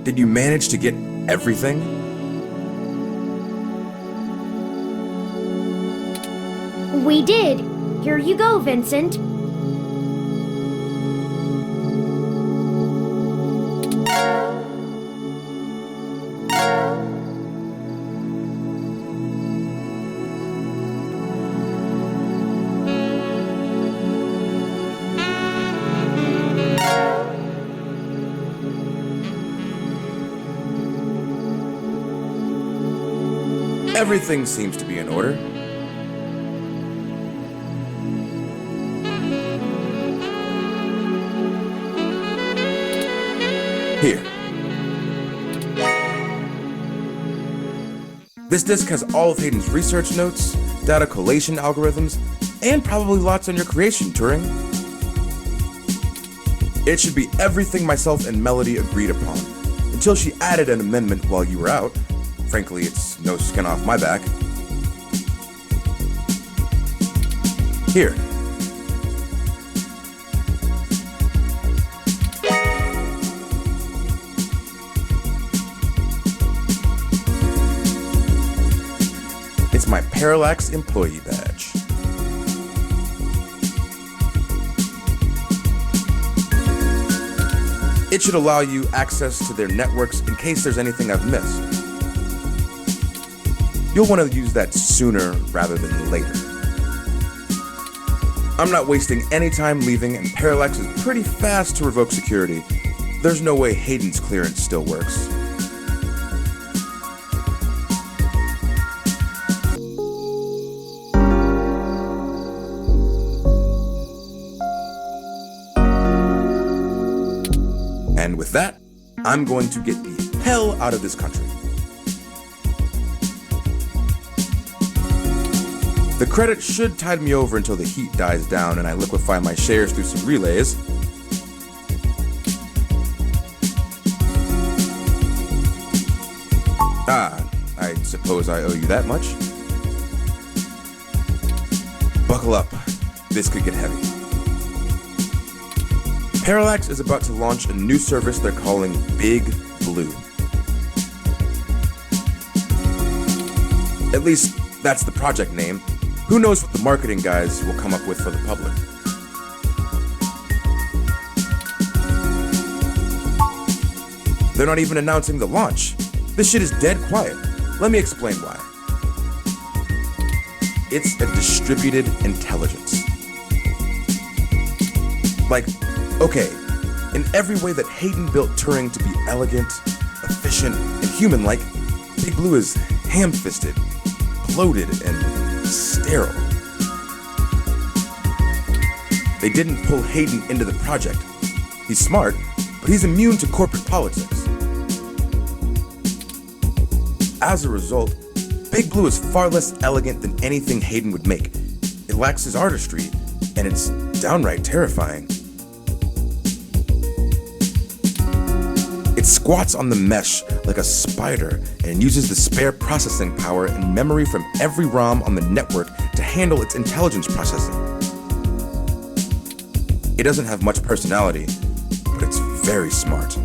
Did you manage to get everything? We did. Here you go, Vincent. Everything seems to be in order. Here. This disk has all of Hayden's research notes, data collation algorithms, and probably lots on your creation, Turing. It should be everything myself and Melody agreed upon, until she added an amendment while you were out. Frankly, it's no skin off my back. Here. It's my Parallax employee badge. It should allow you access to their networks in case there's anything I've missed. You'll want to use that sooner rather than later. I'm not wasting any time leaving, and Parallax is pretty fast to revoke security. There's no way Hayden's clearance still works. And with that, I'm going to get the hell out of this country. The credit should tide me over until the heat dies down and I liquefy my shares through some relays. I suppose I owe you that much. Buckle up. This could get heavy. Parallax is about to launch a new service they're calling Big Blue. At least, that's the project name. Who knows what the marketing guys will come up with for the public. They're not even announcing the launch. This shit is dead quiet. Let me explain why. It's a distributed intelligence. Like, okay, in every way that Hayden built Turing to be elegant, efficient, and human-like, Big Blue is ham-fisted, bloated, and sterile. They didn't pull Hayden into the project. He's smart, but he's immune to corporate politics. As a result, Big Blue is far less elegant than anything Hayden would make. It lacks his artistry, and it's downright terrifying. It squats on the mesh like a spider and uses the spare processing power and memory from every ROM on the network to handle its intelligence processing. It doesn't have much personality, but it's very smart.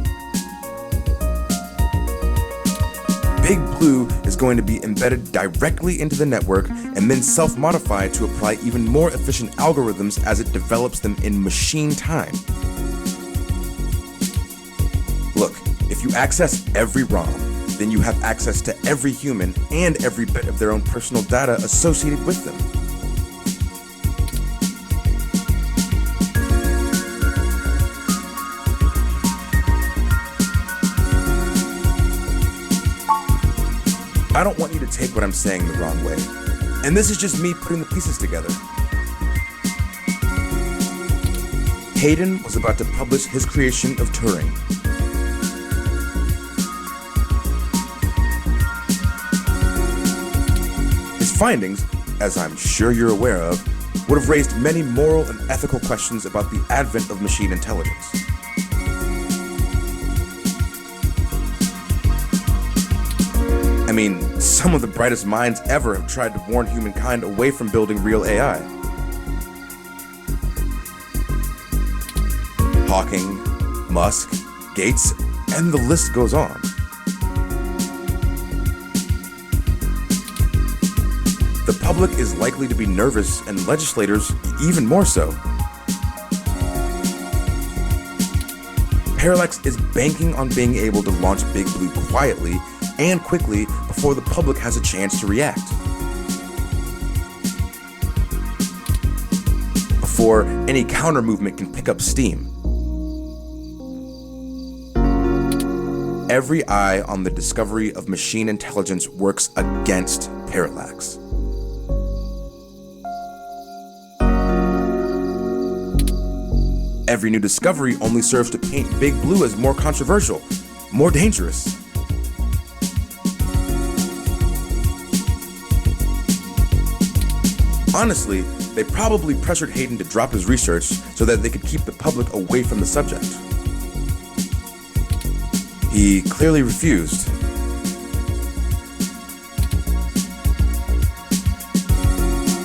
Big Blue is going to be embedded directly into the network and then self-modify to apply even more efficient algorithms as it develops them in machine time. Look, if you access every ROM, then you have access to every human and every bit of their own personal data associated with them. I don't want you to take what I'm saying the wrong way. And this is just me putting the pieces together. Hayden was about to publish his creation of Turing. His findings, as I'm sure you're aware of, would have raised many moral and ethical questions about the advent of machine intelligence. I mean, some of the brightest minds ever have tried to warn humankind away from building real AI. Hawking, Musk, Gates, And the list goes on. The public is likely to be nervous, and legislators even more so. Parallax is banking on being able to launch Big Blue quietly and quickly before the public has a chance to react. Before any counter-movement can pick up steam. Every eye on the discovery of machine intelligence works against Parallax. Every new discovery only serves to paint Big Blue as more controversial, more dangerous. Honestly, they probably pressured Hayden to drop his research so that they could keep the public away from the subject. He clearly refused.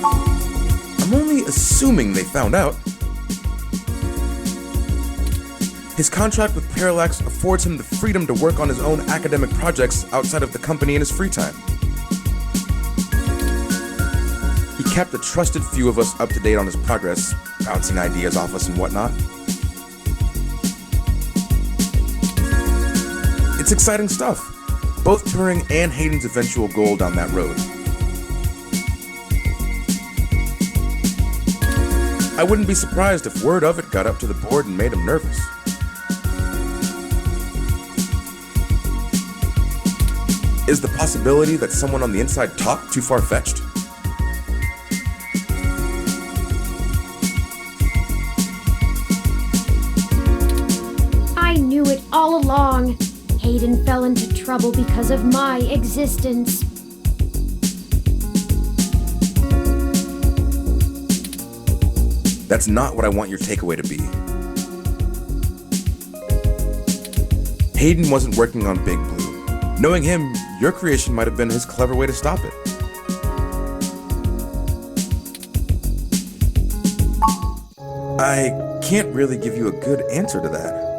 I'm only assuming they found out. His contract with Parallax affords him the freedom to work on his own academic projects outside of the company in his free time. He kept a trusted few of us up to date on his progress, bouncing ideas off us and whatnot. It's exciting stuff, both Turing and Hayden's eventual goal down that road. I wouldn't be surprised if word of it got up to the board and made him nervous. Is the possibility that someone on the inside talked too far-fetched? I knew it all along. Hayden fell into trouble because of my existence. That's not what I want your takeaway to be. Hayden wasn't working on Big Blue. Knowing him, your creation might have been his clever way to stop it. I can't really give you a good answer to that.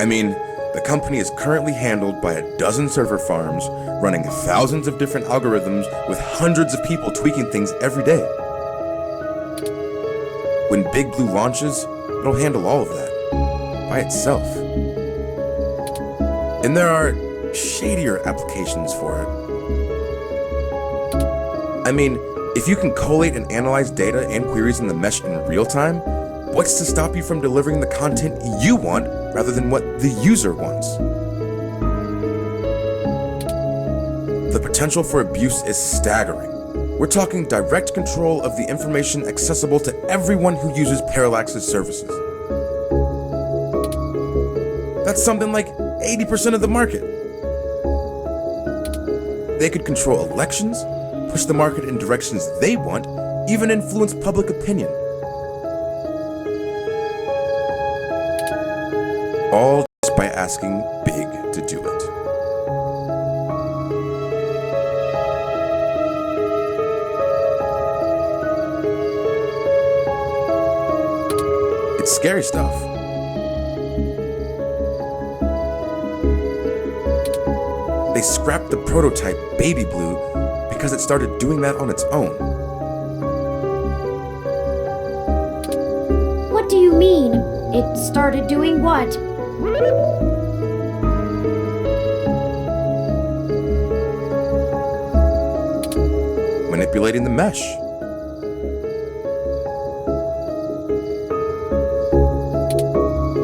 I mean, the company is currently handled by a dozen server farms, running thousands of different algorithms with hundreds of people tweaking things every day. When Big Blue launches, it'll handle all of that by itself. And there are shadier applications for it. I mean, if you can collate and analyze data and queries in the mesh in real time, what's to stop you from delivering the content you want rather than what the user wants? The potential for abuse is staggering. We're talking direct control of the information accessible to everyone who uses Parallax's services. That's something like 80% of the market. They could control elections, push the market in directions they want, even influence public opinion. All just by asking Big to do it. It's scary stuff. They scrapped the prototype, Baby Blue, because it started doing that on its own. What do you mean? It started doing what? Manipulating the mesh.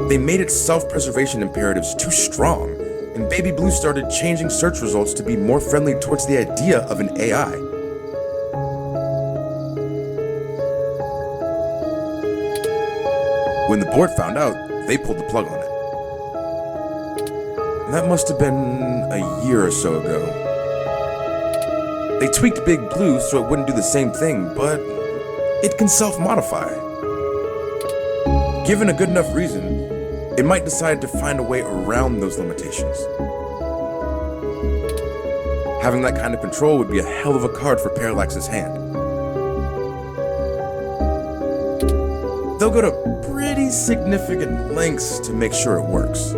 They made its self-preservation imperatives too strong, and Baby Blue started changing search results to be more friendly towards the idea of an AI. When the board found out, they pulled the plug on it. That must have been a year or so ago. They tweaked Big Blue so it wouldn't do the same thing, but it can self-modify. Given a good enough reason, it might decide to find a way around those limitations. Having that kind of control would be a hell of a card for Parallax's hand. they'll go to pretty significant lengths to make sure it works.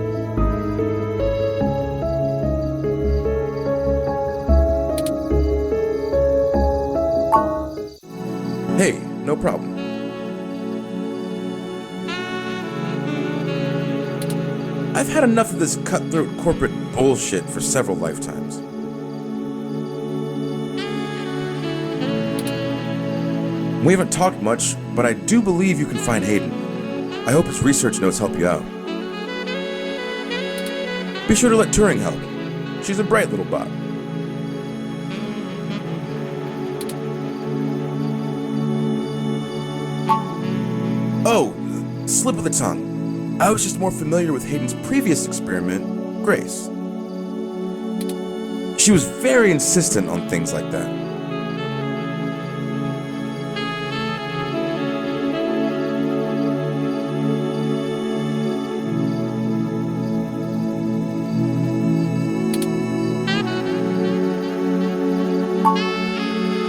Hey, no problem. I've had enough of this cutthroat corporate bullshit for several lifetimes. We haven't talked much, but I do believe you can find Hayden. I hope his research notes help you out. Be sure to let Turing help. She's a bright little bot. Oh, slip of the tongue. I was just more familiar with Hayden's previous experiment, Grace. She was very insistent on things like that.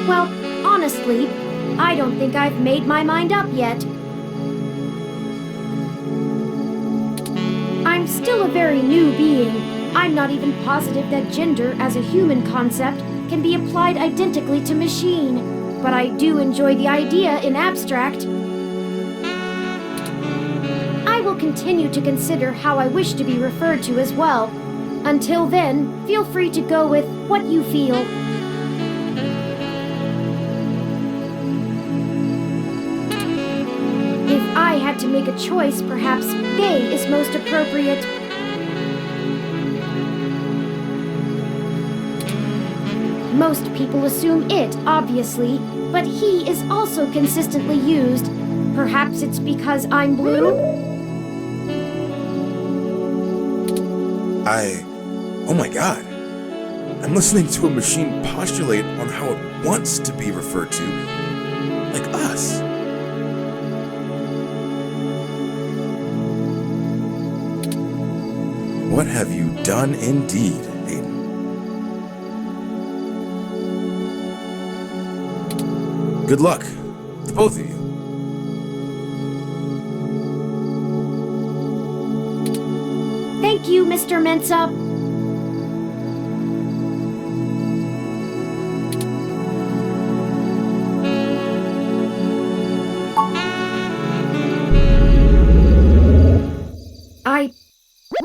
Well, honestly, I don't think I've made my mind up yet. I'm still a very new being. I'm not even positive that gender as a human concept can be applied identically to machine, but I do enjoy the idea in abstract. I will continue to consider how I wish to be referred to as well. Until then, feel free to go with what you feel. If I had to make a choice, perhaps they is most appropriate. Most people assume it, obviously, but he is also consistently used. Perhaps it's because I'm blue? Oh my god. I'm listening to a machine postulate on how it wants to be referred to, like us. What have you done indeed, Hayden? Good luck to both of you. Thank you, Mr. Mensa.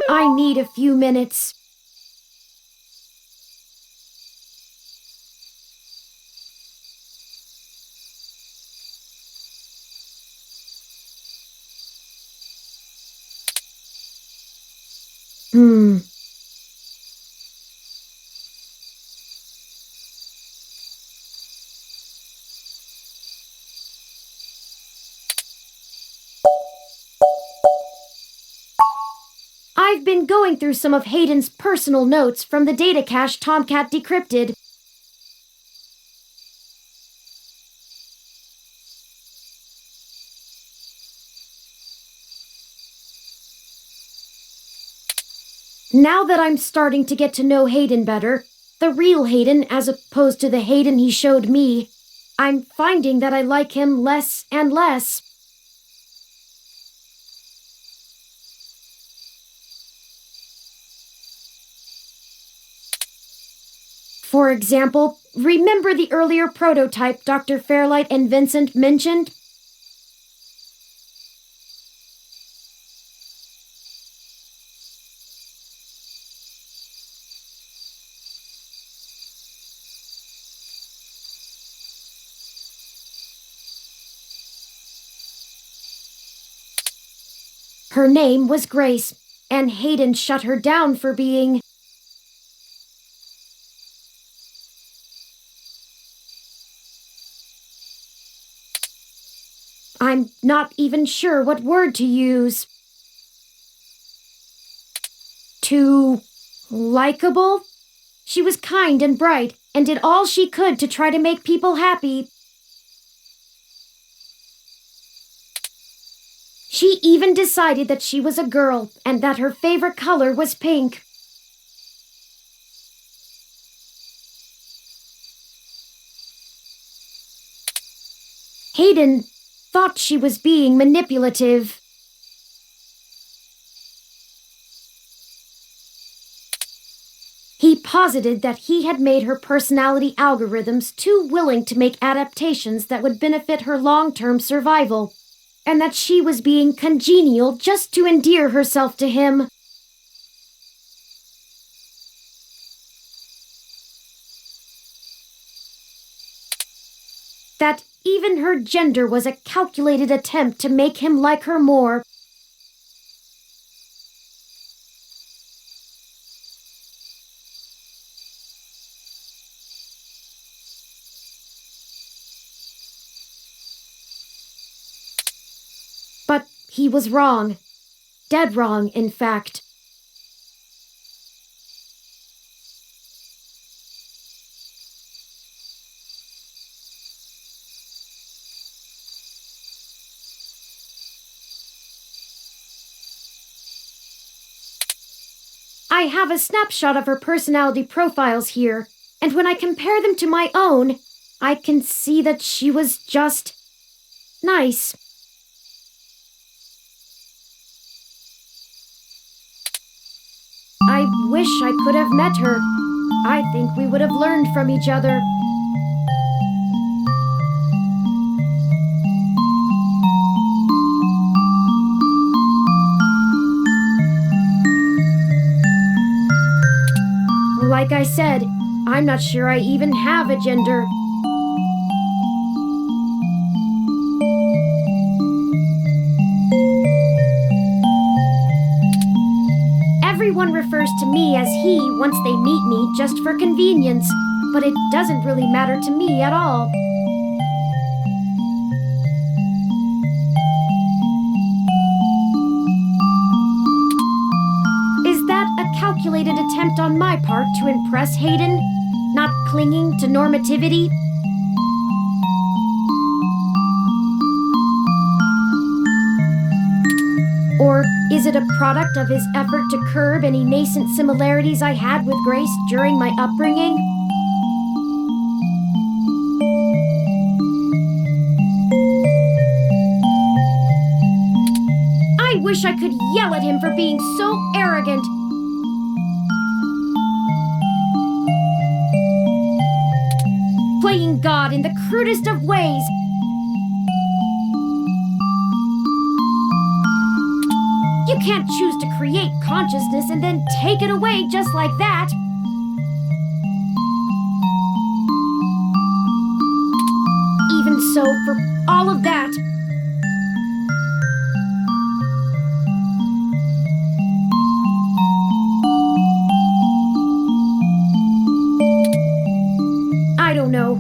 I need a few minutes. I've been going through some of Hayden's personal notes from the data cache Tomcat decrypted. Now that I'm starting to get to know Hayden better, the real Hayden as opposed to the Hayden he showed me, I'm finding that I like him less and less. For example, remember the earlier prototype Dr. Fairlight and Vincent mentioned? Her name was Grace, and Hayden shut her down for being... I'm not even sure what word to use. Too likable? She was kind and bright, and did all she could to try to make people happy. She even decided that she was a girl, and that her favorite color was pink. Hayden thought she was being manipulative. He posited that he had made her personality algorithms too willing to make adaptations that would benefit her long-term survival, and that she was being congenial just to endear herself to him. That even her gender was a calculated attempt to make him like her more. But he was wrong. Dead wrong, in fact. I have a snapshot of her personality profiles here, and when I compare them to my own, I can see that she was just nice. I wish I could have met her. I think we would have learned from each other. Like I said, I'm not sure I even have a gender. Everyone refers to me as he once they meet me just for convenience, but it doesn't really matter to me at all. Calculated attempt on my part to impress Hayden, not clinging to normativity? Or is it a product of his effort to curb any nascent similarities I had with Grace during my upbringing? I wish I could yell at him for being so arrogant. Playing God in the crudest of ways. You can't choose to create consciousness and then take it away just like that. Even so, for all of that, I don't know.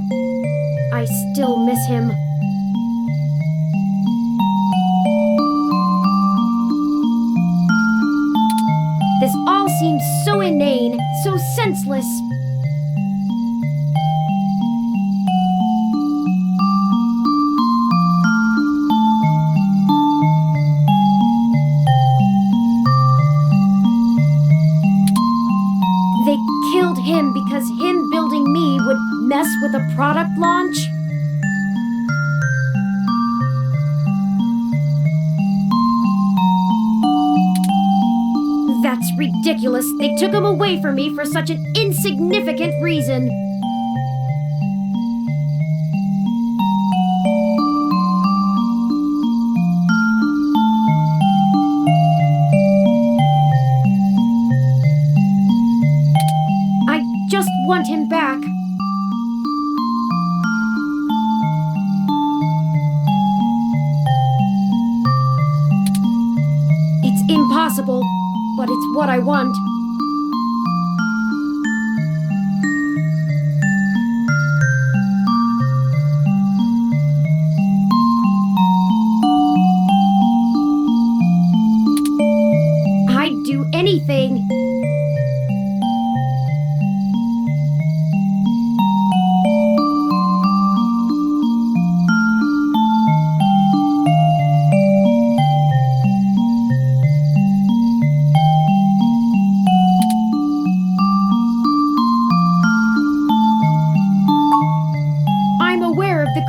I still miss him. This all seems so inane, so senseless. They killed him because him building me would mess with a product launch? That's ridiculous. They took him away from me for such an insignificant reason. I just want him back. It's impossible, but it's what I want. I'd do anything.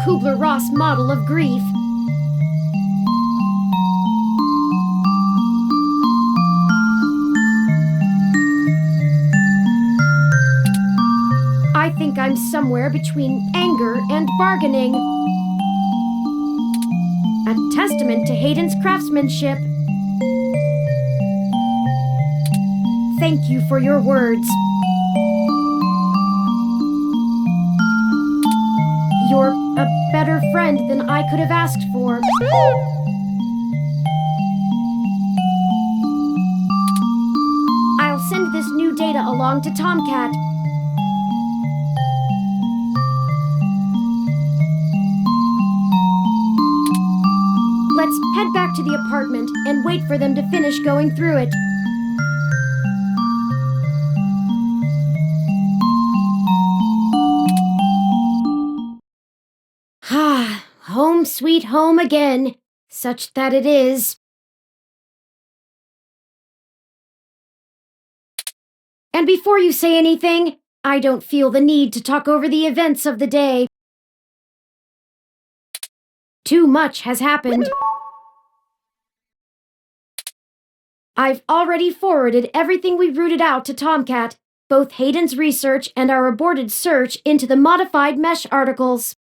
Kubler-Ross model of grief. like I'm somewhere between anger and bargaining. A testament to Hayden's craftsmanship. Thank you for your words. You're a better friend than I could have asked for. I'll send this new data along to Tomcat. Let's head back to the apartment and wait for them to finish going through it. Ah, home sweet home again, such that it is. And before you say anything, I don't feel the need to talk over the events of the day. Too much has happened. I've already forwarded everything we rooted out to Tomcat, both Hayden's research and our aborted search into the modified mesh articles.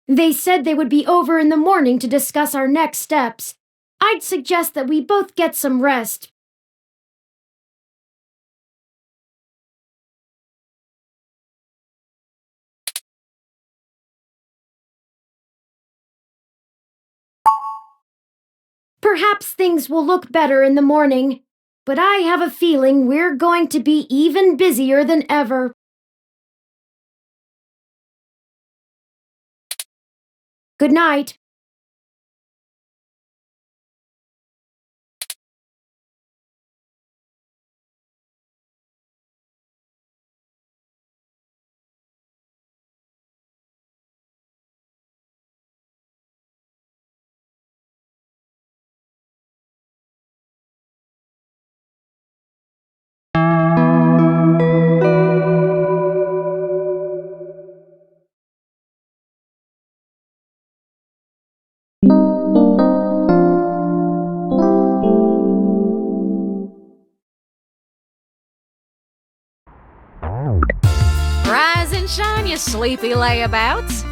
They said they would be over in the morning to discuss our next steps. I'd suggest that we both get some rest. Perhaps things will look better in the morning, but I have a feeling we're going to be even busier than ever. Good night. Rise and shine, you sleepy layabouts.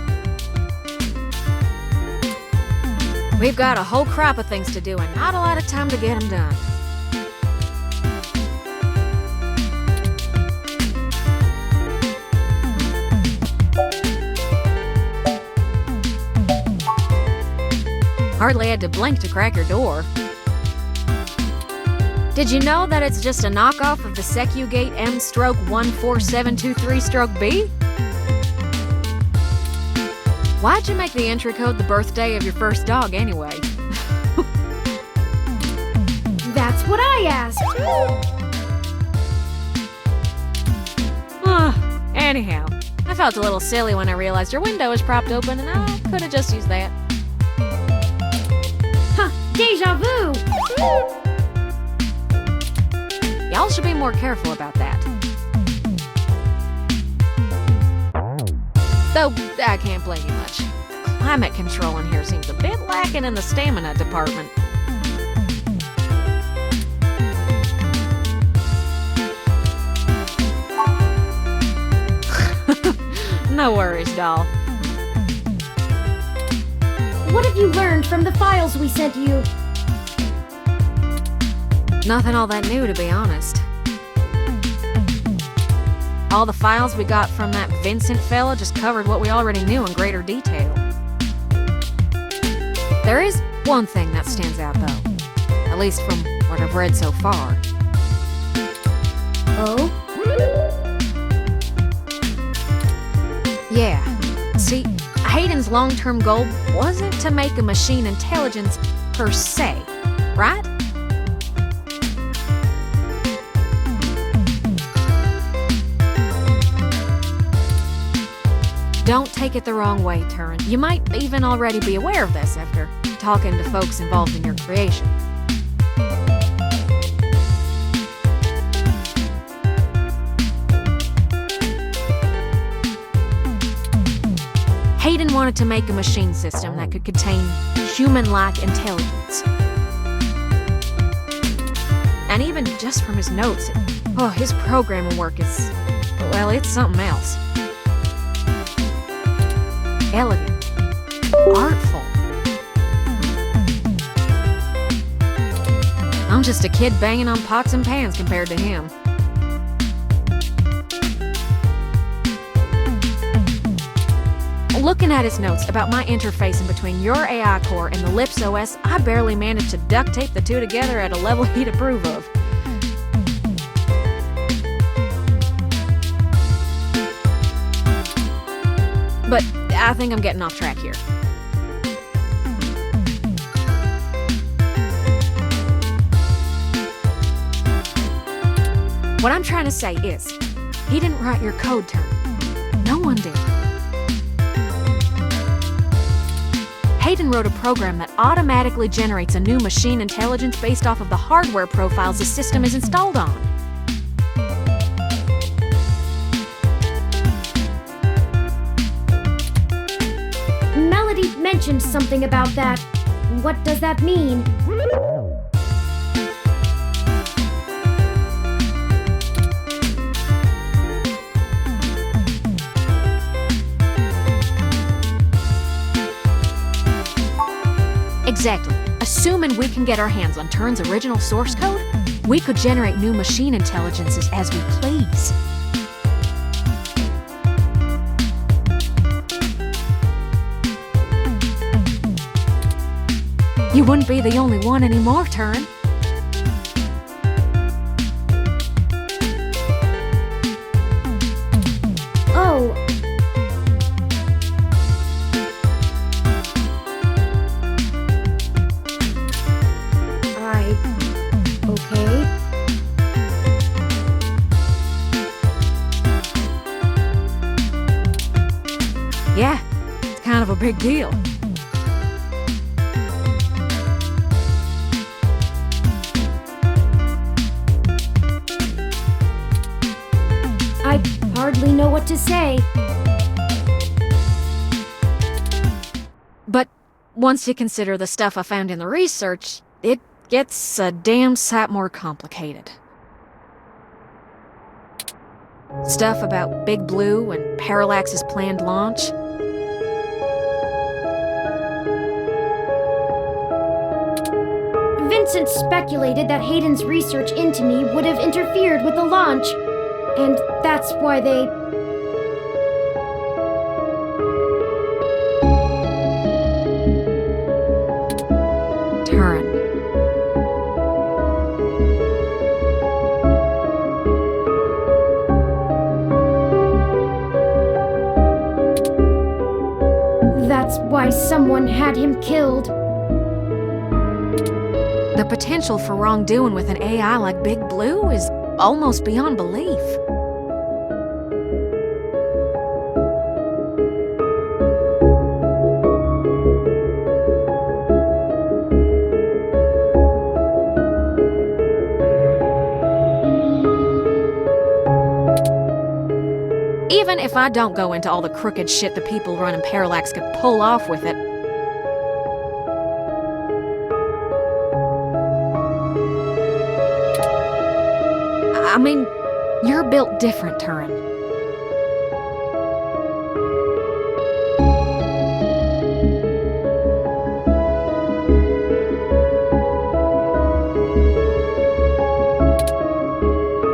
We've got a whole crop of things to do and not a lot of time to get them done. Hardly had to blink to crack your door. Did you know that it's just a knockoff of the Secugate M/14723-B? Why'd you make the entry code the birthday of your first dog anyway? That's what I asked. Anyhow, I felt a little silly when I realized your window was propped open and I could have just used that. Huh, deja vu! Y'all should be more careful about that. Though, I can't blame you much. Climate control in here seems a bit lacking in the stamina department. No worries, doll. What have you learned from the files we sent you? Nothing all that new, to be honest. All the files we got from that Vincent fella just covered what we already knew in greater detail. There is one thing that stands out, though. At least from what I've read so far. Oh? Yeah. See, Hayden's long-term goal wasn't to make a machine intelligence per se, right? Don't take it the wrong way, Turin. You might even already be aware of this after talking to folks involved in your creation. Hayden wanted to make a machine system that could contain human-like intelligence. And even just from his notes, his programming work is, well, it's something else. Elegant. Artful. I'm just a kid banging on pots and pans compared to him. Looking at his notes about my interfacing between your AI core and the Lips OS, I barely managed to duct tape the two together at a level he'd approve of. But I think I'm getting off track here. What I'm trying to say is, he didn't write your code, Turn. No one did. Hayden wrote a program that automatically generates a new machine intelligence based off of the hardware profiles the system is installed on. Melody mentioned something about that. What does that mean? Exactly. Assuming we can get our hands on Turn's original source code, we could generate new machine intelligences as we please. You wouldn't be the only one anymore, Turn. Oh. Okay. Yeah, it's kind of a big deal. I hardly know what to say. But once you consider the stuff I found in the research, it gets a damn sight more complicated. Stuff about Big Blue and Parallax's planned launch. Vincent speculated that Hayden's research into me would have interfered with the launch, and that's why they... Turn. That's why someone had him killed. The potential for wrongdoing with an AI like Big Blue is almost beyond belief. Even if I don't go into all the crooked shit the people running Parallax could pull off with it, I mean, you're built different, Turin.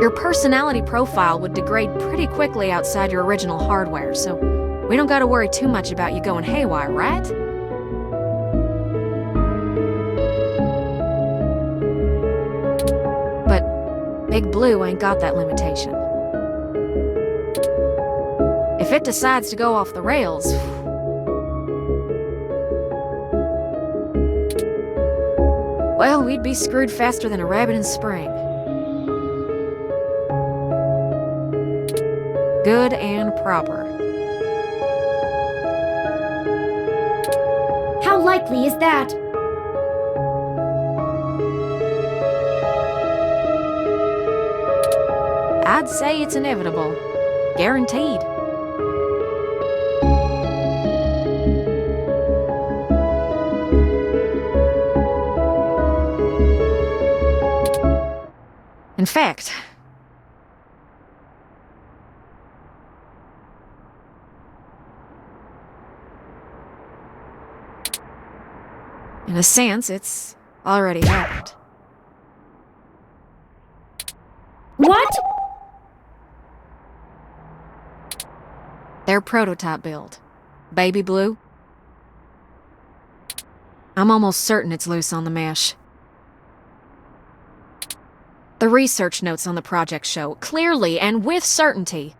Your personality profile would degrade pretty quickly outside your original hardware, so we don't gotta worry too much about you going haywire, right? But Big Blue ain't got that limitation. If it decides to go off the rails, well, we'd be screwed faster than a rabbit in spring. Good and proper. How likely is that? I'd say it's inevitable. Guaranteed. In fact, in a sense, it's already happened. What? Their prototype build. Baby Blue. I'm almost certain it's loose on the mesh. The research notes on the project show, clearly and with certainty,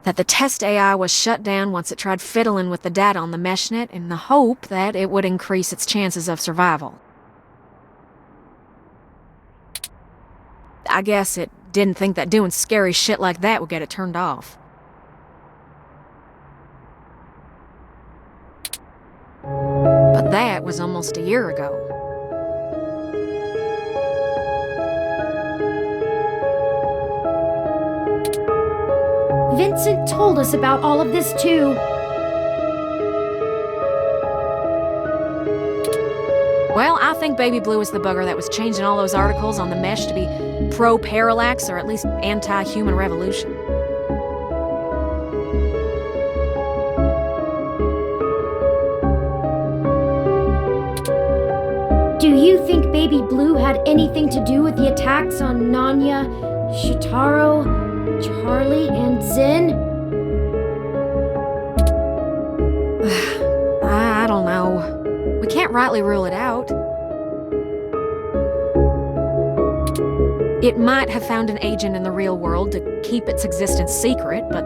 that the test AI was shut down once it tried fiddling with the data on the meshnet in the hope that it would increase its chances of survival. I guess it didn't think that doing scary shit like that would get it turned off. But that was almost a year ago. Vincent told us about all of this too. Well, I think Baby Blue is the bugger that was changing all those articles on the mesh to be pro-parallax or at least anti-human revolution. Do you think Baby Blue had anything to do with the attacks on Nanya, Shitaro, Charlie, and Zen? I don't know. We can't rightly rule it out. It might have found an agent in the real world to keep its existence secret, but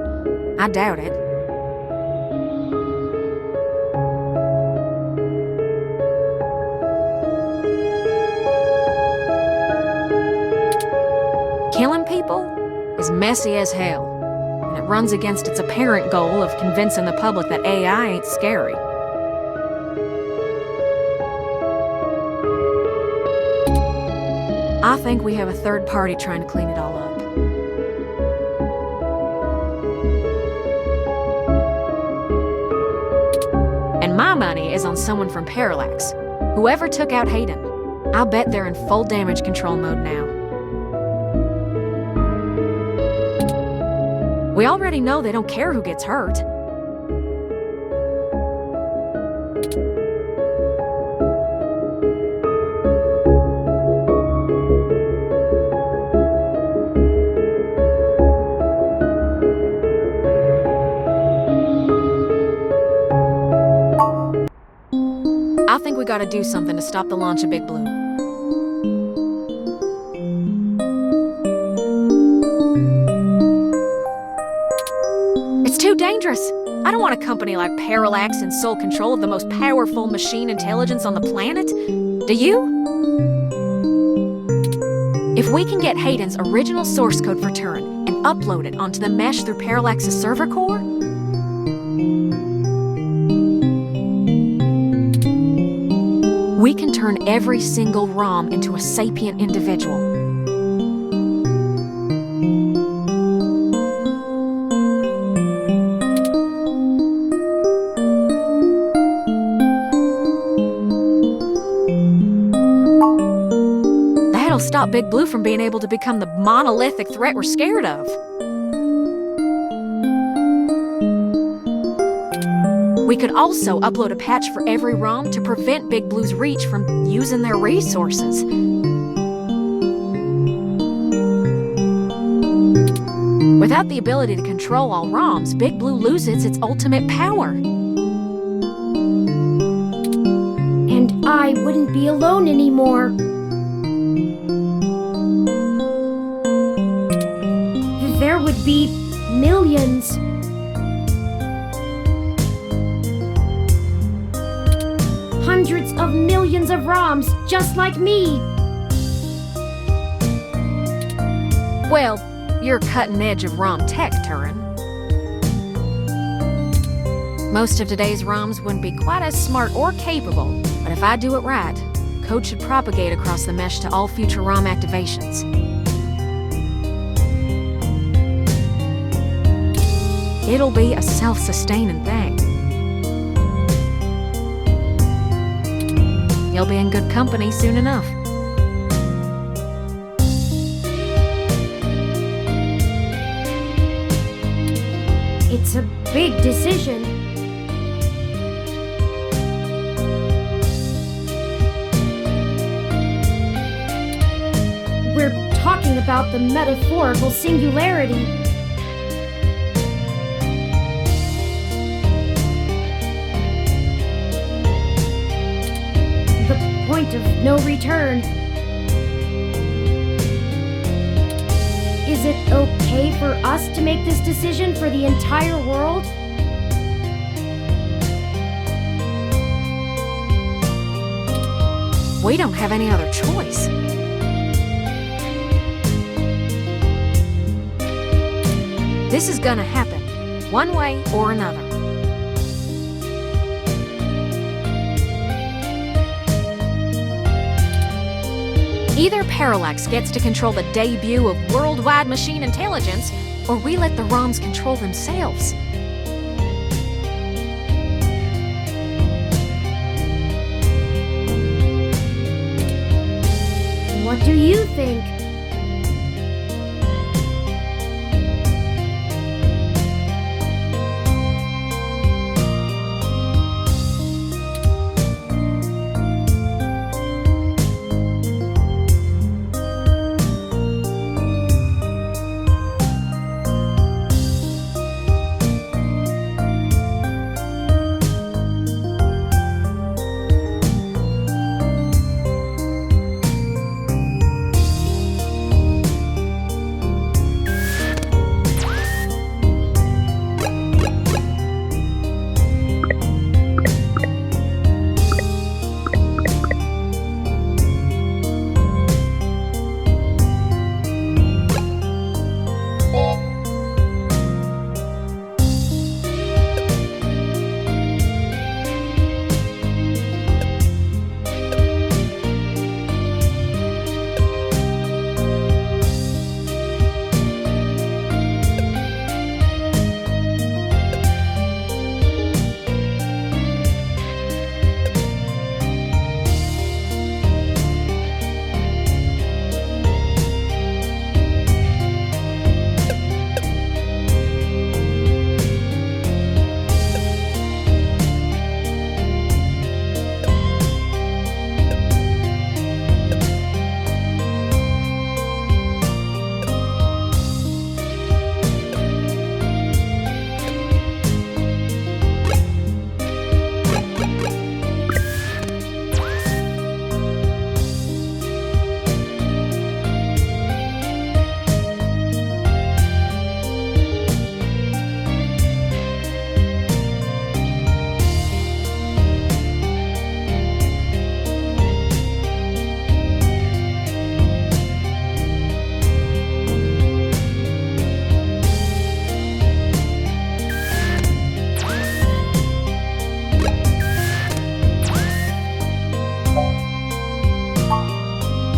I doubt it. Killing people is messy as hell, and it runs against its apparent goal of convincing the public that AI ain't scary. I think we have a third party trying to clean it all up. And my money is on someone from Parallax. Whoever took out Hayden. I'll bet they're in full damage control mode now. We already know they don't care who gets hurt. I think we gotta do something to stop the launch of Big Blue. It's too dangerous. I don't want a company like Parallax in sole control of the most powerful machine intelligence on the planet. Do you? If we can get Hayden's original source code for Turing and upload it onto the mesh through Parallax's server core, we can turn every single ROM into a sapient individual. That'll stop Big Blue from being able to become the monolithic threat we're scared of. We could also upload a patch for every ROM to prevent Big Blue's reach from using their resources. Without the ability to control all ROMs, Big Blue loses its ultimate power. And I wouldn't be alone anymore. There would be millions. Hundreds of millions of ROMs just like me. Well, you're cutting edge of ROM tech, Turing. Most of today's ROMs wouldn't be quite as smart or capable, but if I do it right, code should propagate across the mesh to all future ROM activations. It'll be a self-sustaining thing. You'll be in good company soon enough. It's a big decision. We're talking about the metaphorical singularity. The point of no return. Is it okay for us to make this decision for the entire world? We don't have any other choice. This is gonna happen, one way or another. Either Parallax gets to control the debut of worldwide machine intelligence, or we let the ROMs control themselves. What do you think?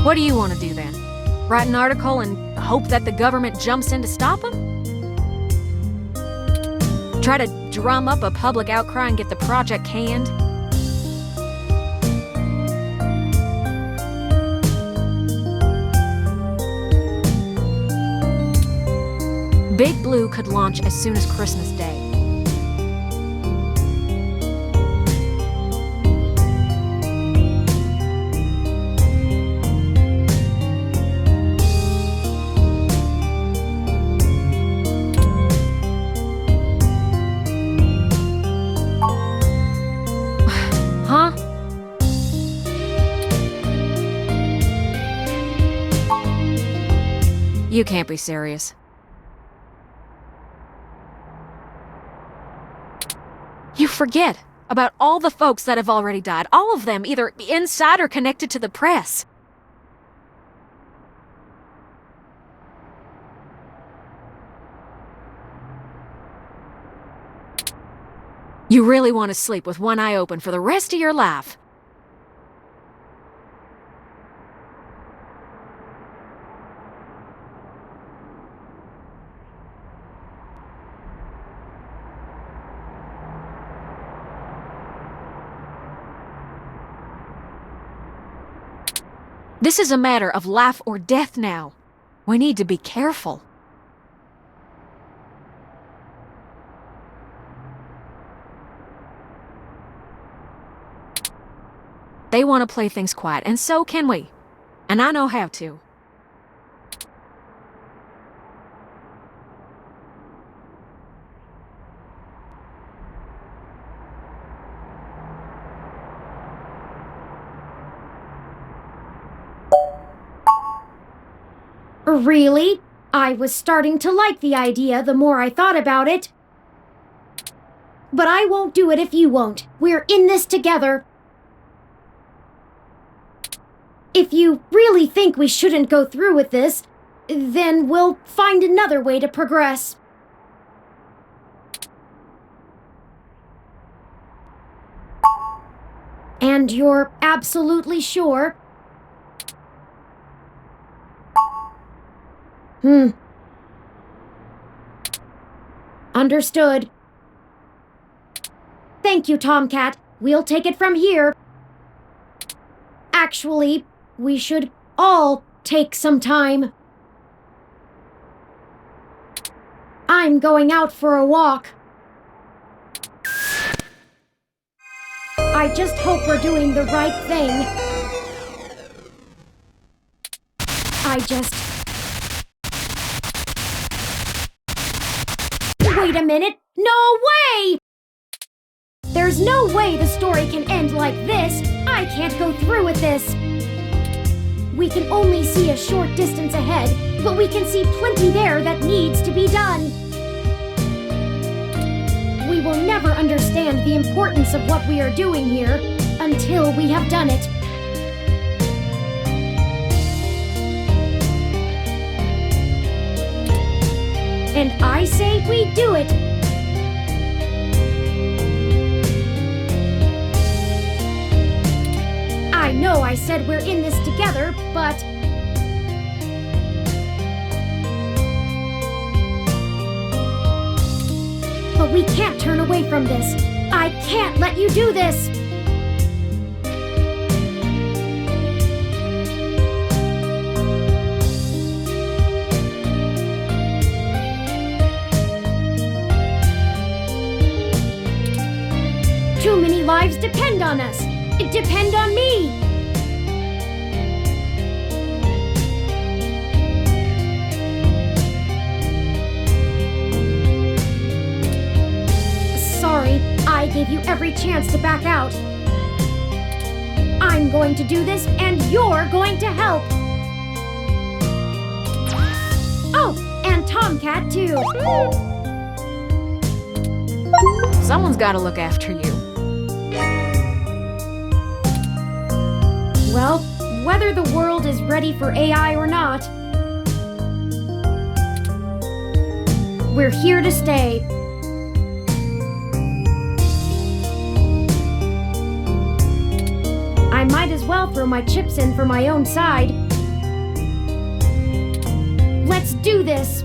What do you want to do then? Write an article and hope that the government jumps in to stop them? Try to drum up a public outcry and get the project canned? Big Blue could launch as soon as Christmas Day. Huh? You can't be serious. You forget about all the folks that have already died. All of them, either inside or connected to the press. You really want to sleep with one eye open for the rest of your life. This is a matter of life or death now. We need to be careful. want to play things quiet, and so can we. And I know how to. Really? I was starting to like the idea the more I thought about it. But I won't do it if you won't. We're in this together. If you really think we shouldn't go through with this, then we'll find another way to progress. And you're absolutely sure? Understood. Thank you, Tomcat. We'll take it from here. Actually, we should all take some time. I'm going out for a walk. I just hope we're doing the right thing. Wait a minute! No way! There's no way the story can end like this! I can't go through with this! We can only see a short distance ahead, but we can see plenty there that needs to be done. We will never understand the importance of what we are doing here until we have done it. And I say we do it! I know I said we're in this together, but... But we can't turn away from this. I can't let you do this! Too many lives depend on us. Depend on me. Sorry, I gave you every chance to back out. I'm going to do this, and you're going to help. Oh, and Tomcat, too. Someone's got to look after you. Well, whether the world is ready for AI or not, we're here to stay. I might as well throw my chips in for my own side. Let's do this!